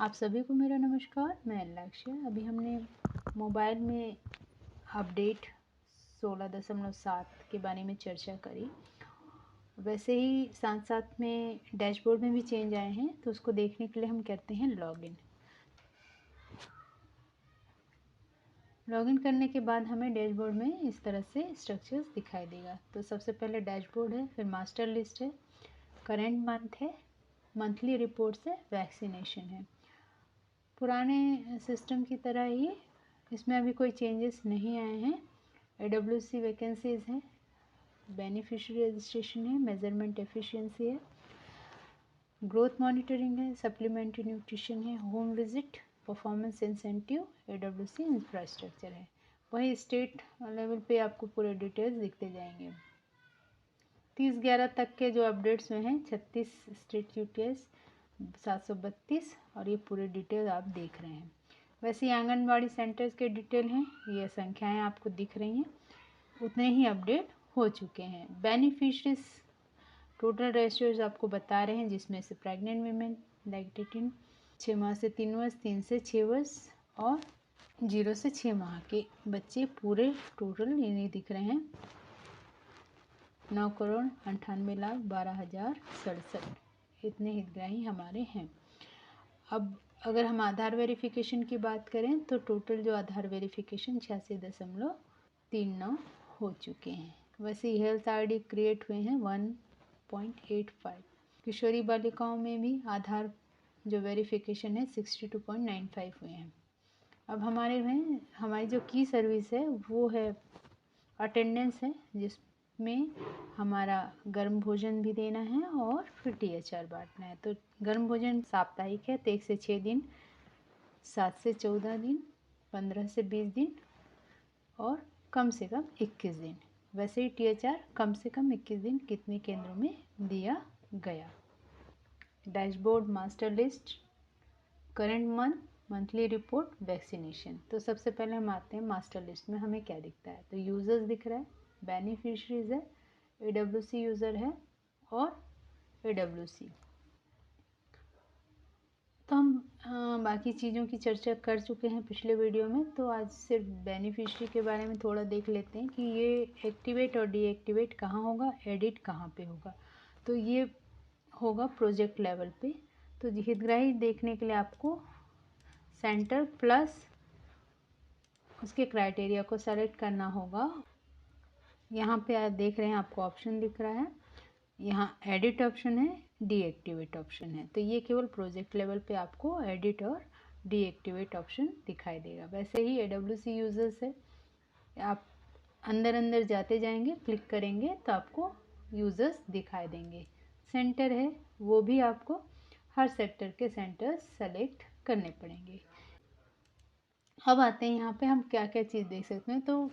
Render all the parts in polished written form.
आप सभी को मेरा नमस्कार। मैं लक्ष्य। अभी हमने मोबाइल में अपडेट 16.7 के बारे में चर्चा करी। वैसे ही साथ साथ में डैशबोर्ड में भी चेंज आए हैं, तो उसको देखने के लिए हम करते हैं लॉगिन। लॉगिन करने के बाद हमें डैशबोर्ड में इस तरह से स्ट्रक्चर्स दिखाई देगा। तो सबसे पहले डैशबोर्ड है, फिर मास्टर लिस्ट है, करेंट मंथ है, मंथली रिपोर्ट्स है, वैक्सीनेशन है। पुराने सिस्टम की तरह ही इसमें अभी कोई चेंजेस नहीं आए हैं। AWC वैकेंसीज है, बेनिफिशियरी रजिस्ट्रेशन है, मेजरमेंट एफिशिएंसी है, ग्रोथ मॉनिटरिंग है, सप्लीमेंट्री न्यूट्रिशन है, home visit, performance incentive, AWC infrastructure है। वही स्टेट लेवल पे आपको पूरे डिटेल्स दिखते जाएंगे। 30/11 तक के जो अपडेट्स हुए हैं, 36 स्टेट यूटीएस, 732, और ये पूरे डिटेल आप देख रहे हैं। वैसे ही आंगनबाड़ी सेंटर्स के डिटेल हैं, ये संख्याएं आपको दिख रही हैं, उतने ही अपडेट हो चुके हैं। बेनिफिशरीज टोटल रेशियोज आपको बता रहे हैं, जिसमें से प्रेग्नेंट वीमेन, लैक्टेटिंग 6 माह से 3 वर्ष, 3 से 6 वर्ष और 0 से 6 माह के बच्चे पूरे टोटल ये नहीं दिख रहे हैं। 9,98,12,067 इतने हितग्राही हमारे हैं। अब अगर हम आधार वेरिफिकेशन की बात करें तो टोटल जो आधार वेरिफिकेशन 86.39 हो चुके हैं। वैसे हेल्थ आईडी क्रिएट हुए हैं 1.85। किशोरी बालिकाओं में भी आधार जो वेरिफिकेशन है 62.95 हुए हैं। अब हमारी जो की सर्विस है वो है अटेंडेंस है, जिसमें हमारा गर्म भोजन भी देना है और फिर THR बांटना है। तो गर्म भोजन साप्ताहिक है, तो 1 से 6 दिन, 7 से 14 दिन, 15 से 20 दिन और कम से कम 21 दिन। वैसे ही THR कम से कम 21 दिन कितने केंद्रों में दिया गया। Dashboard, master list, current month, monthly report, vaccination. तो सबसे पहले हम आते हैं मास्टर लिस्ट में हमें क्या दिखता है। तो यूजर्स दिख रहा है, बेनिफिशरीज है, AWC यूज़र है और AWC। तो हम बाकी चीज़ों की चर्चा कर चुके हैं पिछले वीडियो में, तो आज सिर्फ बेनिफिशरी के बारे में थोड़ा देख लेते हैं कि ये एक्टिवेट और डीएक्टिवेट कहाँ होगा, एडिट कहाँ पे होगा। तो ये होगा प्रोजेक्ट लेवल पे। तो हितग्राही देखने के लिए आपको सेंटर प्लस उसके क्राइटेरिया को सेलेक्ट करना होगा। यहाँ पे आप देख रहे हैं, आपको ऑप्शन दिख रहा है, यहाँ एडिट ऑप्शन है, डीएक्टिवेट ऑप्शन है। तो ये केवल प्रोजेक्ट लेवल पे आपको एडिट और डीएक्टिवेट ऑप्शन दिखाई देगा। वैसे ही AWC यूजर्स है, आप अंदर जाते जाएंगे, क्लिक करेंगे तो आपको यूजर्स दिखाई देंगे। सेंटर है, वो भी आपको हर सेक्टर के सेंटर्स सेलेक्ट करने पड़ेंगे। अब आते हैं यहाँ पे हम क्या क्या चीज़ देख सकते हैं। तो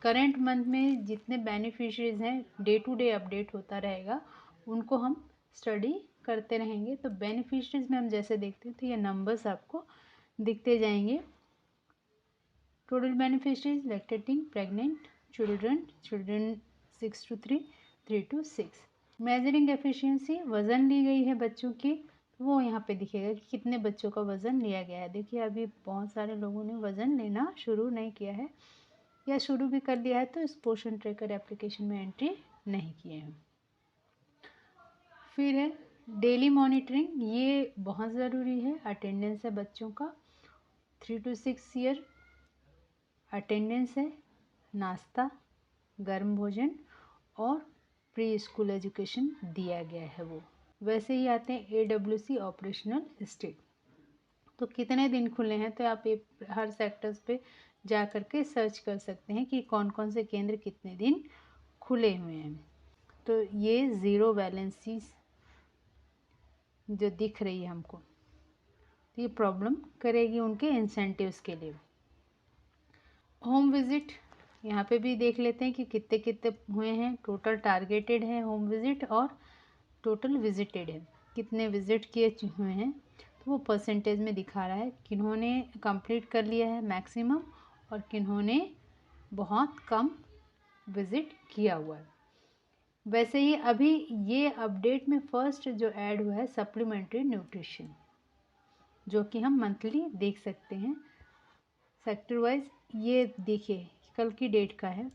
करेंट मंथ में जितने बेनिफिशरीज हैं, डे टू डे अपडेट होता रहेगा, उनको हम स्टडी करते रहेंगे। तो बेनिफिशरीज में हम जैसे देखते हैं तो ये नंबर्स आपको दिखते जाएंगे। Total beneficiaries lactating, pregnant, children 6 to 3, 3 to 6। Measuring efficiency, वज़न ली गई है बच्चों की, वो यहाँ पे दिखेगा कि कितने बच्चों का वज़न लिया गया है। देखिए अभी बहुत सारे लोगों ने वज़न लेना शुरू नहीं किया है, या शुरू भी कर दिया है तो इस पोर्शन ट्रैकर एप्लीकेशन में एंट्री नहीं किए हैं। फिर है डेली मॉनिटरिंग, ये बहुत ज़रूरी है। अटेंडेंस है बच्चों का 3 to 6 ईयर, अटेंडेंस है, नाश्ता, गर्म भोजन और प्री स्कूल एजुकेशन दिया गया है वो। वैसे ही आते हैं AWC ऑपरेशनल स्टेट। तो कितने दिन खुले हैं, तो आप हर सेक्टर्स पे जा कर के सर्च कर सकते हैं कि कौन कौन से केंद्र कितने दिन खुले हुए हैं। तो ये ज़ीरो वैलेंसी जो दिख रही है हमको, तो ये प्रॉब्लम करेगी उनके इंसेंटिव्स के लिए। होम विजिट यहाँ पे भी देख लेते हैं कि कितने कितने हुए हैं। टोटल टारगेटेड है होम विजिट और टोटल विजिटेड है, कितने विजिट किए हुए हैं। तो वो परसेंटेज में दिखा रहा है किन्होंने कंप्लीट कर लिया है मैक्सिमम और किन्होंने बहुत कम विजिट किया हुआ है। वैसे ही अभी ये अपडेट में फर्स्ट जो ऐड हुआ है सप्लीमेंट्री न्यूट्रिशन, जो कि हम मंथली देख सकते हैं सेक्टर वाइज। ये देखिए कल की डेट का है,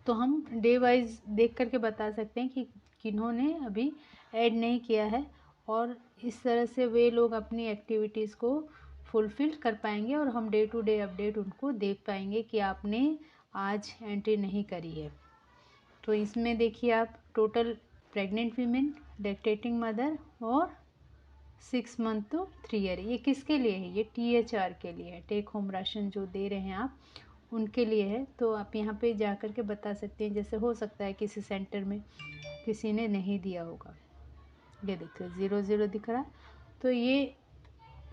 तो हम डे वाइज देख करके बता सकते हैं कि किन्होंने अभी ऐड नहीं किया है, और इस तरह से वे लोग अपनी एक्टिविटीज़ को फुलफ़िल कर पाएंगे और हम डे टू डे अपडेट उनको देख पाएंगे कि आपने आज एंट्री नहीं करी है। तो इसमें देखिए आप total pregnant women, lactating mother और 6 मंथ टू 3 ईयर, ये किसके लिए है? ये THR के लिए है, टेक होम राशन जो दे रहे हैं आप उनके लिए है। तो आप यहाँ पे जा कर के बता सकते हैं, जैसे हो सकता है किसी सेंटर में किसी ने नहीं दिया होगा, ये देखिए 00 दिख रहा, तो ये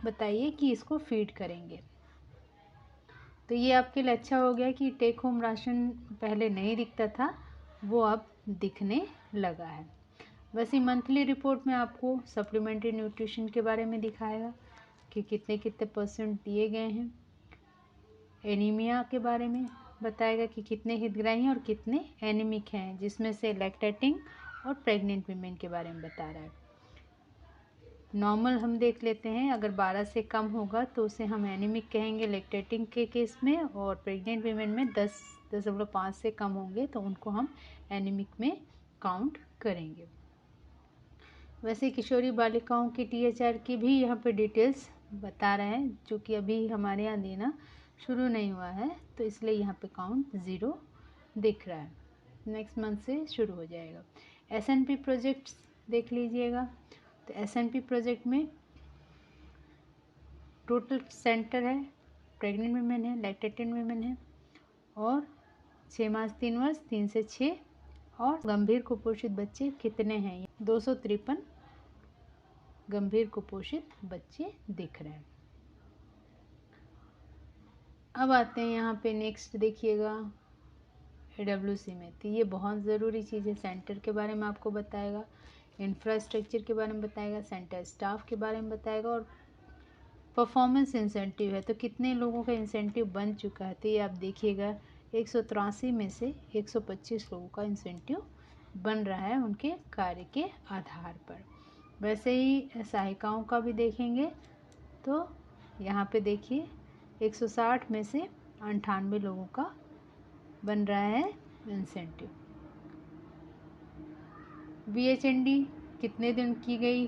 बताइए कि इसको फीड करेंगे। तो ये आपके लिए अच्छा हो गया कि टेक होम राशन पहले नहीं दिखता था, वो अब दिखने लगा है। वैसे मंथली रिपोर्ट में आपको सप्लीमेंट्री न्यूट्रिशन के बारे में दिखाएगा कि कितने कितने % दिए गए हैं। एनीमिया के बारे में बताएगा कि कितने हितग्राही हैं और कितने एनीमिक हैं, जिसमें से लैक्टेटिंग और प्रेग्नेंट वीमेन के बारे में बता रहा है। नॉर्मल हम देख लेते हैं, अगर 12 से कम होगा तो उसे हम एनीमिक कहेंगे लैक्टेटिंग के केस में, और प्रेग्नेंट वीमेन में 10.5 से कम होंगे तो उनको हम एनीमिक में काउंट करेंगे। वैसे किशोरी बालिकाओं की THR की भी यहाँ पे डिटेल्स बता रहे हैं, जो कि अभी हमारे यहाँ देना शुरू नहीं हुआ है, तो इसलिए यहाँ पे काउंट 0 दिख रहा है। नेक्स्ट मंथ से शुरू हो जाएगा। SNP प्रोजेक्ट्स देख लीजिएगा। तो SNP प्रोजेक्ट में टोटल सेंटर है, प्रेग्नेंट वीमेन है, लैक्टेटेड वीमेन है, और 6 मास 3 वर्ष 3 से 6, और गंभीर कुपोषित बच्चे कितने हैं? 253 गंभीर कुपोषित बच्चे दिख रहे हैं। अब आते हैं यहाँ पे नेक्स्ट देखिएगा AWC में, तो ये बहुत ज़रूरी चीज़ है। सेंटर के बारे में आपको बताएगा, इंफ्रास्ट्रक्चर के बारे में बताएगा, सेंटर स्टाफ के बारे में बताएगा, और परफॉर्मेंस इंसेंटिव है तो कितने लोगों का इंसेंटिव बन चुका है। तो ये आप देखिएगा 183 में से 125 लोगों का इंसेंटिव बन रहा है उनके कार्य के आधार पर। वैसे ही सहायिकाओं का भी देखेंगे, तो यहाँ पे देखिए 160 में से 98 लोगों का बन रहा है इंसेंटिव। VHND कितने दिन की गई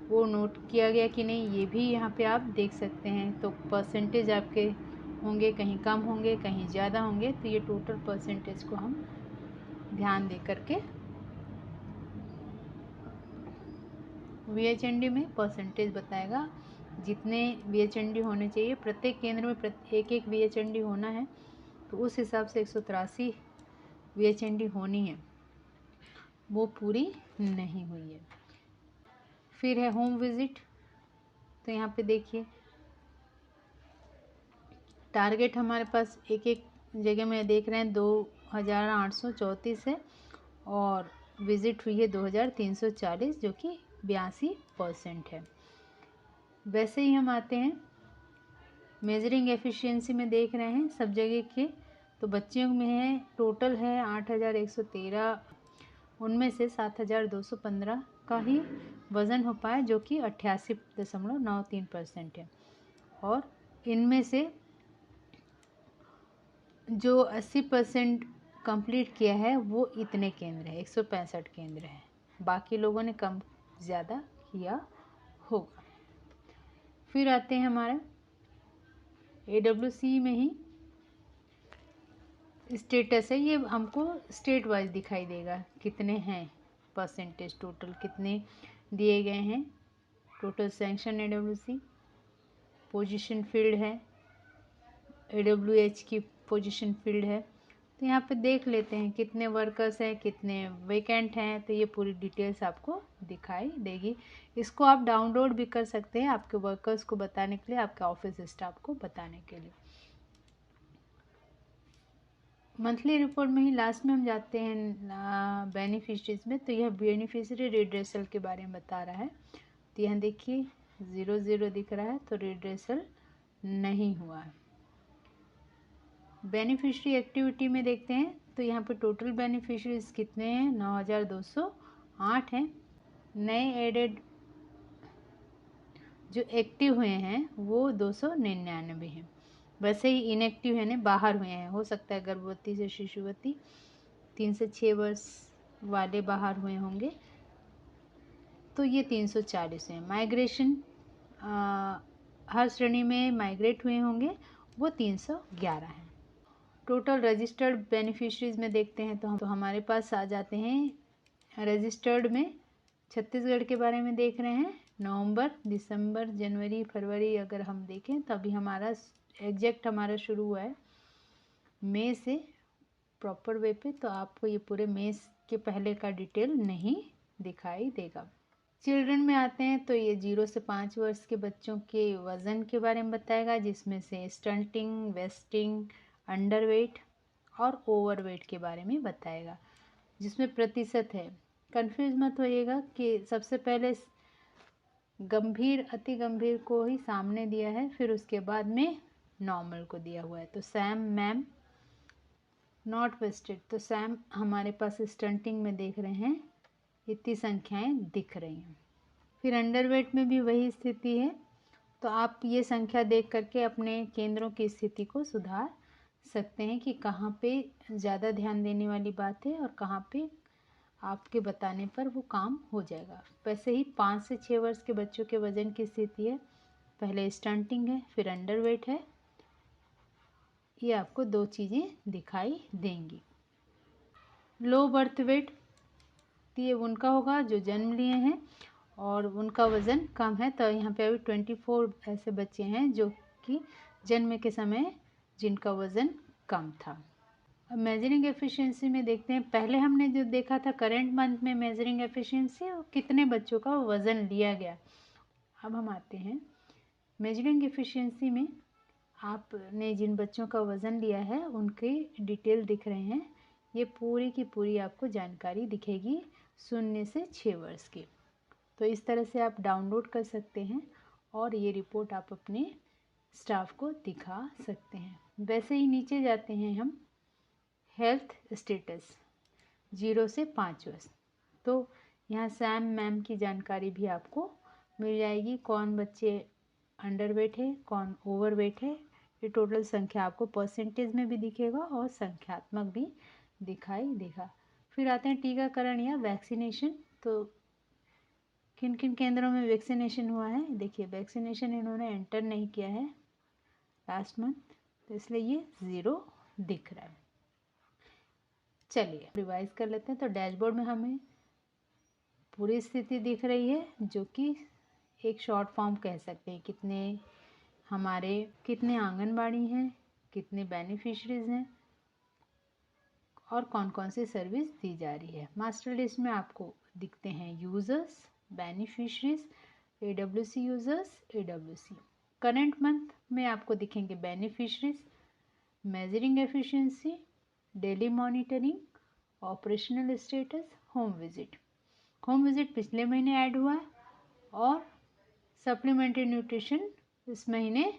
वो नोट किया गया कि नहीं, ये भी यहाँ पे आप देख सकते हैं। तो % आपके होंगे, कहीं कम होंगे, कहीं ज़्यादा होंगे, तो ये टोटल % को हम ध्यान दे करके VHND में % बताएगा। जितने VHND होने चाहिए, प्रत्येक केंद्र में एक VHND होना है, तो उस हिसाब से 183 VHND होनी है, वो पूरी नहीं हुई है। फिर है होम विजिट, तो यहाँ पे देखिए टारगेट हमारे पास एक जगह में देख रहे हैं 2834 है, और विजिट हुई है 2340, जो कि 82% है। वैसे ही हम आते हैं मेजरिंग एफिशिएंसी में, देख रहे हैं सब जगह के, तो बच्चियों में है टोटल है 8113, उनमें से 7215 का ही वज़न हो पाया, जो कि 88.93% है। और इनमें से जो 80% कंप्लीट किया है वो इतने केंद्र है, 165 केंद्र है, बाकी लोगों ने कम ज़्यादा किया होगा। फिर आते हैं हमारा AWC में ही स्टेटस है, ये हमको स्टेट वाइज दिखाई देगा कितने हैं % टोटल कितने दिए गए हैं। Total sanction AWC, position field है, AWH की पोजीशन फील्ड है, तो यहाँ पे देख लेते हैं कितने वर्कर्स हैं, कितने वेकेंट हैं, तो ये पूरी डिटेल्स आपको दिखाई देगी। इसको आप डाउनलोड भी कर सकते हैं आपके वर्कर्स को बताने के लिए, आपके ऑफिस स्टाफ को बताने के लिए। मंथली रिपोर्ट में ही लास्ट में हम जाते हैं बेनिफिशरीज में, तो यह बेनिफिशरी रिड्रेसल के बारे में बता रहा है। तो यहाँ देखिए 00 दिख रहा है, तो रिड्रेसल नहीं हुआ है। बेनिफिशरी एक्टिविटी में देखते हैं, तो यहाँ पे टोटल बेनिफिशरीज कितने हैं? 9208 हैं। नए एडेड जो एक्टिव हुए हैं वो 299 हैं। वैसे ही इनएक्टिव यानी बाहर हुए हैं, हो सकता है गर्भवती से शिशुवती 3 से 6 वर्ष वाले बाहर हुए होंगे, तो ये 340 हैं। माइग्रेशन हर श्रेणी में माइग्रेट हुए होंगे, वो 311 हैं। टोटल रजिस्टर्ड बेनिफिशरीज में देखते हैं तो हमारे पास आ जाते हैं। रजिस्टर्ड में छत्तीसगढ़ के बारे में देख रहे हैं। नवंबर, दिसंबर, जनवरी, फरवरी अगर हम देखें तो अभी हमारा एग्जैक्ट हमारा शुरू हुआ है मई से प्रॉपर वे पे, तो आपको ये पूरे मई के पहले का डिटेल नहीं दिखाई देगा। चिल्ड्रन में आते हैं तो ये 0 से 5 वर्ष के बच्चों के वज़न के बारे में बताएगा, जिसमें से स्टंटिंग, वेस्टिंग, अंडरवेट और ओवरवेट के बारे में बताएगा, जिसमें प्रतिशत है। कंफ्यूज मत होइएगा कि सबसे पहले गंभीर, अति गंभीर को ही सामने दिया है, फिर उसके बाद में नॉर्मल को दिया हुआ है। तो सैम, मैम, नॉट वेस्टेड, तो सैम हमारे पास स्टंटिंग में देख रहे हैं, इतनी संख्याएं दिख रही हैं। फिर अंडरवेट में भी वही स्थिति है, तो आप ये संख्या देख करके अपने केंद्रों की स्थिति को सुधार सकते हैं कि कहाँ पे ज़्यादा ध्यान देने वाली बात है और कहाँ पे आपके बताने पर वो काम हो जाएगा। वैसे ही 5 से 6 वर्ष के बच्चों के वज़न की स्थिति है, पहले स्टंटिंग है, फिर अंडरवेट है। ये आपको 2 चीज़ें दिखाई देंगी। लो बर्थ वेट, ये उनका होगा जो जन्म लिए हैं और उनका वज़न कम है। तो यहाँ पे अभी 24 ऐसे बच्चे हैं जो कि जन्म के समय जिनका वज़न कम था। अब मेजरिंग एफिशिएंसी में देखते हैं। पहले हमने जो देखा था करेंट मंथ में मेजरिंग एफिशिएंसी, कितने बच्चों का वज़न लिया गया। अब हम आते हैं मेजरिंग एफिशिएंसी में, आपने जिन बच्चों का वज़न लिया है उनकी डिटेल दिख रहे हैं। ये पूरी की पूरी आपको जानकारी दिखेगी 0 से 6 वर्ष की। तो इस तरह से आप डाउनलोड कर सकते हैं और ये रिपोर्ट आप अपने स्टाफ को दिखा सकते हैं। वैसे ही नीचे जाते हैं हम, हेल्थ स्टेटस 0 से 5 वर्ष, तो यहाँ सैम, मैम की जानकारी भी आपको मिल जाएगी। कौन बच्चे अंडरवेट है, कौन ओवरवेट है, ये टोटल संख्या आपको परसेंटेज में भी दिखेगा और संख्यात्मक भी दिखाई देगा। फिर आते हैं टीकाकरण या वैक्सीनेशन, तो किन किन केंद्रों में वैक्सीनेशन हुआ है। देखिए वैक्सीनेशन इन्होंने एंटर नहीं किया है लास्ट मंथ, तो इसलिए ये 0 दिख रहा है। चलिए रिवाइज कर लेते हैं। तो डैशबोर्ड में हमें पूरी स्थिति दिख रही है, जो कि एक शॉर्ट फॉर्म कह सकते हैं। कितने आंगनबाड़ी हैं, कितने बेनिफिशरीज हैं और कौन कौन सी सर्विस दी जा रही है। मास्टर लिस्ट में आपको दिखते हैं users, beneficiaries, AWC users, AWC। Current month में आपको दिखेंगे beneficiaries, measuring efficiency, daily monitoring, operational status, home visit. Home visit पिछले महीने ऐड हुआ है और सप्लीमेंट्री न्यूट्रिशन इस महीने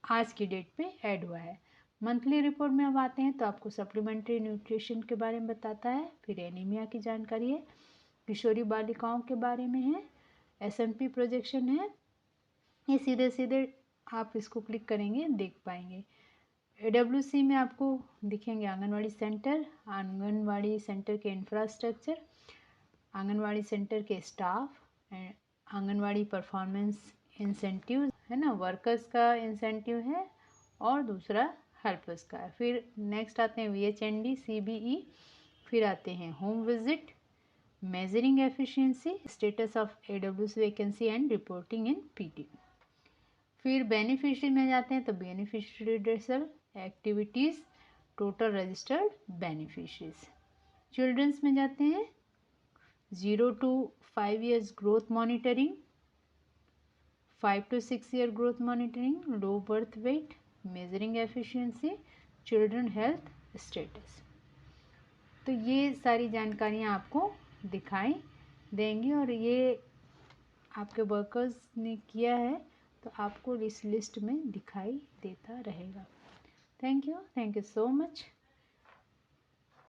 आज की डेट पे ऐड हुआ है। मंथली रिपोर्ट में अब आते हैं तो आपको सप्लीमेंट्री न्यूट्रिशन के बारे में बताता है, फिर एनीमिया की जानकारी है, किशोरी बालिकाओं के बारे में है, SMP प्रोजेक्शन है। ये सीधे सीधे आप इसको क्लिक करेंगे देख पाएंगे। AWC में आपको दिखेंगे आंगनवाड़ी सेंटर के इंफ्रास्ट्रक्चर, आंगनवाड़ी सेंटर के स्टाफ, आंगनवाड़ी परफॉर्मेंस इंसेंटिव है ना, वर्कर्स का इंसेंटिव है और दूसरा हेल्पर्स का है। फिर नेक्स्ट आते हैं VHND, CBE, फिर आते हैं home visit, measuring efficiency, status of AWC vacancy and reporting in PT। फिर बेनिफिशरी में जाते हैं तो beneficiary redressal, activities, total registered beneficiaries. Childrens में जाते हैं 0 to 5 years growth monitoring, 5 to 6 year growth monitoring, low birth weight, measuring efficiency, children health status. तो ये सारी जानकारियाँ आपको दिखाई देंगी और ये आपके वर्कर्स ने किया है तो आपको इस लिस्ट में दिखाई देता रहेगा। Thank you so much.